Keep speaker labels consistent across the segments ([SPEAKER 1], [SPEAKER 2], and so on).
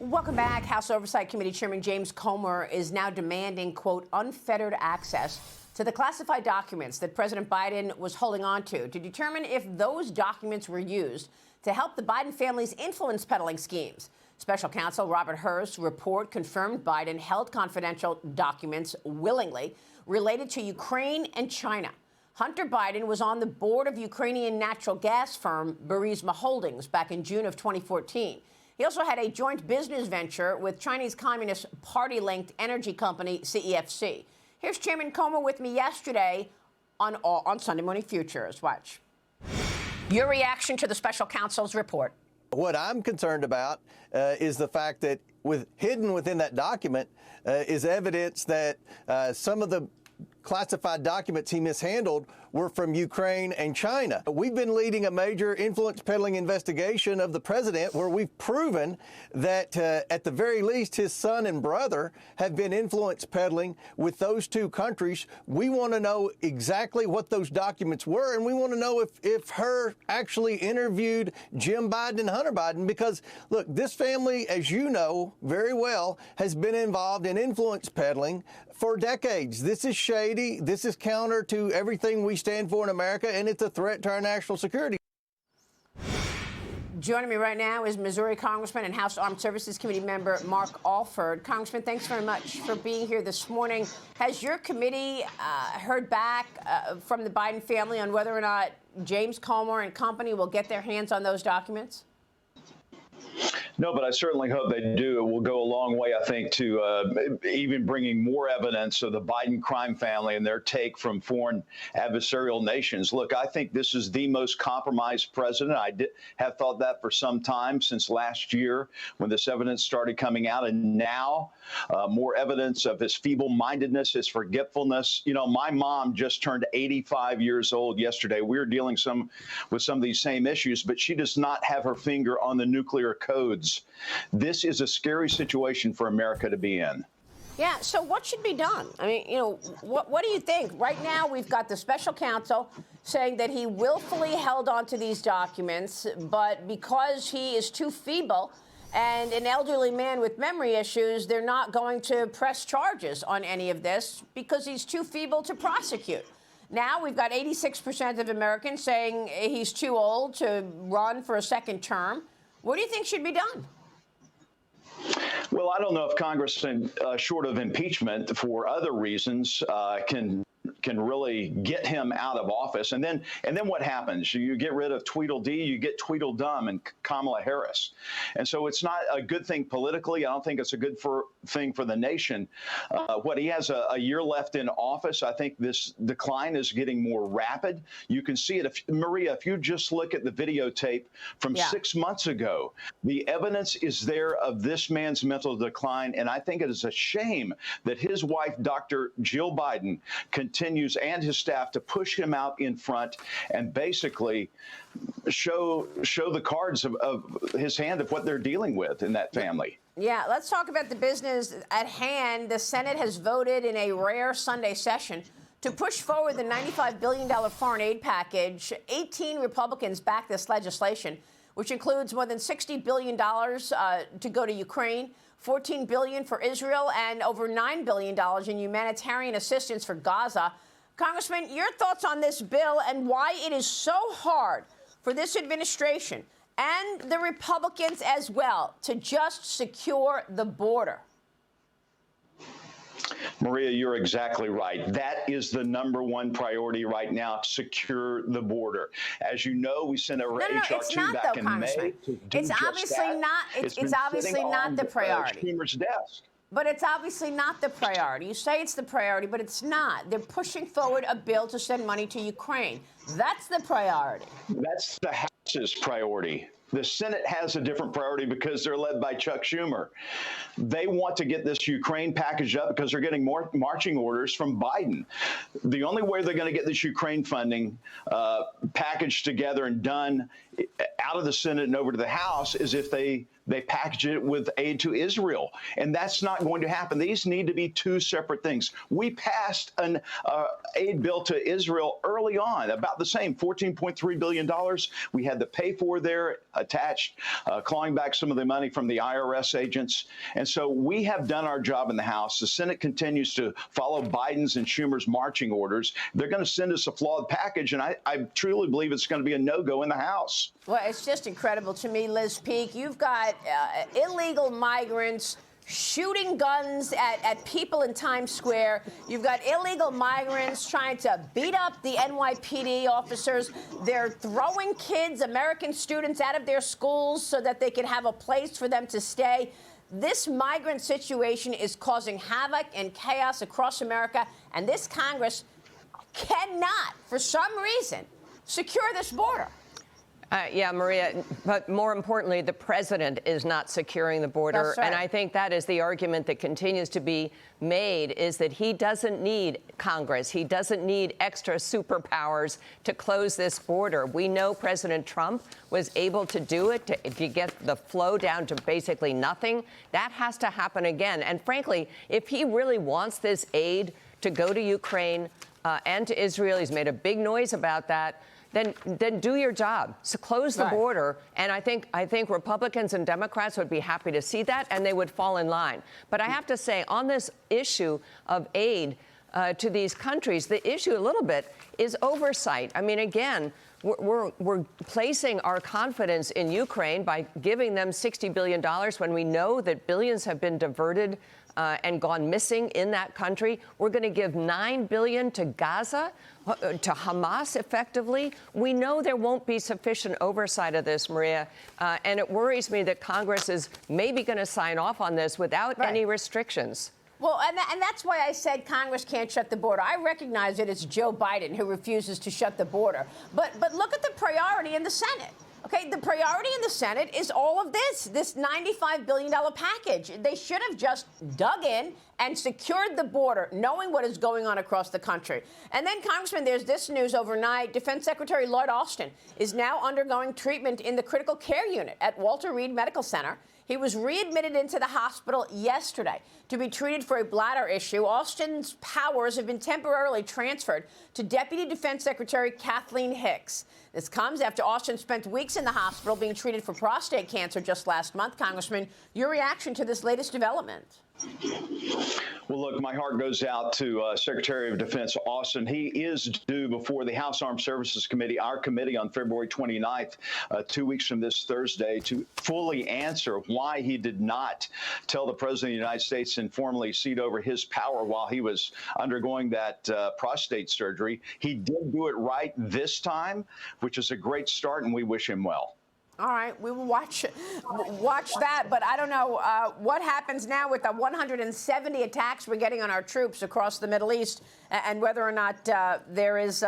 [SPEAKER 1] Welcome back. House Oversight Committee Chairman James Comer is now demanding, quote, unfettered access to the classified documents that President Biden was holding on to determine if those documents were used to help the Biden family's influence peddling schemes. Special counsel Robert Hur's report confirmed Biden held confidential documents willingly related to Ukraine and China. Hunter Biden was on the board of Ukrainian natural gas firm Burisma Holdings back in June of 2014. He also had a joint business venture with Chinese Communist Party-linked energy company CEFC. Here's Chairman Comer with me yesterday on Sunday Morning Futures. Watch. Your reaction to the special counsel's report.
[SPEAKER 2] What I'm concerned about is the fact that hidden within that document is evidence that some of the classified documents he mishandled were from Ukraine and China. We've been leading a major influence peddling investigation of the president where we've proven that at the very least his son and brother have been influence peddling with those two countries. We want to know exactly what those documents were, and we want to know if Hur actually interviewed Jim Biden and Hunter Biden, because look, this family, as you know very well, has been involved in influence peddling for decades. This is shady. This is counter to everything we stand for in America, and it's a threat to our national security.
[SPEAKER 1] Joining me right now is Missouri Congressman and House Armed Services Committee member Mark Alford. Congressman, thanks very much for being here this morning. Has your committee heard back from the Biden family on whether or not James Comer and company will get their hands on those documents?
[SPEAKER 3] No, but I certainly hope they do. It will go a long way, I think, to even bringing more evidence of the Biden crime family and their take from foreign adversarial nations. Look, I think this is the most compromised president. I have thought that for some time, since last year when this evidence started coming out, and now more evidence of his feeble-mindedness, his forgetfulness. You know, my mom just turned 85 years old yesterday. We were dealing with some of these same issues, but she does not have her finger on the nuclear codes. This is a scary situation for America to be in.
[SPEAKER 1] Yeah, so what should be done? I mean, you know, what do you think? Right now, we've got the special counsel saying that he willfully held on to these documents, but because he is too feeble and an elderly man with memory issues, they're not going to press charges on any of this because he's too feeble to prosecute. Now we've got 86% of Americans saying he's too old to run for a second term. What do you think should be done?
[SPEAKER 3] Well, I don't know if Congress, short of impeachment for other reasons, can really get him out of office. And then what happens? You get rid of Tweedledee, you get Tweedledum and Kamala Harris. And so it's not a good thing politically. I don't think it's a good thing for the nation. He has a year left in office. I think this decline is getting more rapid. You can see it. Maria, if you just look at the videotape from 6 months ago, the evidence is there of this man's mental decline. And I think it is a shame that his wife, Dr. Jill Biden, continues, and his staff, to push him out in front and basically show the cards of his hand of what they're dealing with in that family.
[SPEAKER 1] Yeah, let's talk about the business at hand. The Senate has voted in a rare Sunday session to push forward the $95 billion foreign aid package. 18 Republicans backed this legislation, which includes more than $60 billion to go to Ukraine, $14 billion for Israel, and over $9 billion in humanitarian assistance for Gaza. Congressman, your thoughts on this bill and why it is so hard for this administration and the Republicans as well to just secure the border?
[SPEAKER 3] Maria, you're exactly right. That is the #1 priority right now, to secure the border. As you know, we sent over HR 2 back in May to do
[SPEAKER 1] it's obviously not. It's obviously not the priority.
[SPEAKER 3] Schumer's desk.
[SPEAKER 1] But it's obviously not the priority. You say it's the priority, but it's not. They're pushing forward a bill to send money to Ukraine. That's the priority.
[SPEAKER 3] That's the House's priority. The Senate has a different priority because they're led by Chuck Schumer. They want to get this Ukraine package up because they're getting more marching orders from Biden. The only way they're going to get this Ukraine funding packaged together and done out of the Senate and over to the House is if they they package it with aid to Israel. And that's not going to happen. These need to be two separate things. We passed an aid bill to Israel early on, about the same, $14.3 billion. We had the pay for there attached, clawing back some of the money from the IRS agents. And so we have done our job in the House. The Senate continues to follow Biden's and Schumer's marching orders. They're going to send us a flawed package, and I truly believe it's going to be a no-go in the House.
[SPEAKER 1] Well, it's just incredible to me, Liz Peek. You've got illegal migrants shooting guns at people in Times Square. You've got illegal migrants trying to beat up the NYPD officers. They're throwing kids, American students, out of their schools so that they can have a place for them to stay. This migrant situation is causing havoc and chaos across America, and this Congress cannot, for some reason, secure this border.
[SPEAKER 4] Yeah, Maria, but more importantly, the president is not securing the border.
[SPEAKER 1] That's right.
[SPEAKER 4] And I think that is the argument that continues to be made, is that he doesn't need Congress. He doesn't need extra superpowers to close this border. We know President Trump was able to do it, to get the flow down to basically nothing. That has to happen again. And frankly, if he really wants this aid to go to Ukraine and to Israel, he's made a big noise about that, then do your job. So close the border. And I think Republicans and Democrats would be happy to see that, and they would fall in line. But I have to say, on this issue of aid to these countries, the issue a little bit is oversight. I mean, again, we're placing our confidence in Ukraine by giving them $60 billion when we know that billions have been diverted and gone missing in that country. We're going to give $9 billion to Gaza, to Hamas, effectively. We know there won't be sufficient oversight of this, Maria, and it worries me that Congress is maybe going to sign off on this without any restrictions.
[SPEAKER 1] Well, and that's why I said Congress can't shut the border. I recognize that it's Joe Biden who refuses to shut the border. But look at the priority in the Senate. Okay, the priority in the Senate is all of this $95 billion package. They should have just dug in and secured the border, knowing what is going on across the country. And then, Congressman, there's this news overnight. Defense Secretary Lloyd Austin is now undergoing treatment in the critical care unit at Walter Reed Medical Center. He was readmitted into the hospital yesterday to be treated for a bladder issue. Austin's powers have been temporarily transferred to Deputy Defense Secretary Kathleen Hicks. This comes after Austin spent weeks in the hospital being treated for prostate cancer just last month. Congressman, your reaction to this latest development?
[SPEAKER 3] Well, look, my heart goes out to Secretary of Defense Austin. He is due before the House Armed Services Committee, our committee, on February 29th, 2 weeks from this Thursday, to fully answer why he did not tell the President of the United States and formally cede over his power while he was undergoing that prostate surgery. He did do it right this time, which is a great start, and we wish him well.
[SPEAKER 1] All right, we will watch that, but I don't know what happens now with the 170 attacks we're getting on our troops across the Middle East, and whether or not there is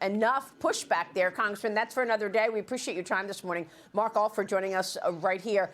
[SPEAKER 1] enough pushback there, Congressman. That's for another day. We appreciate your time this morning. Mark Alford joining us right here.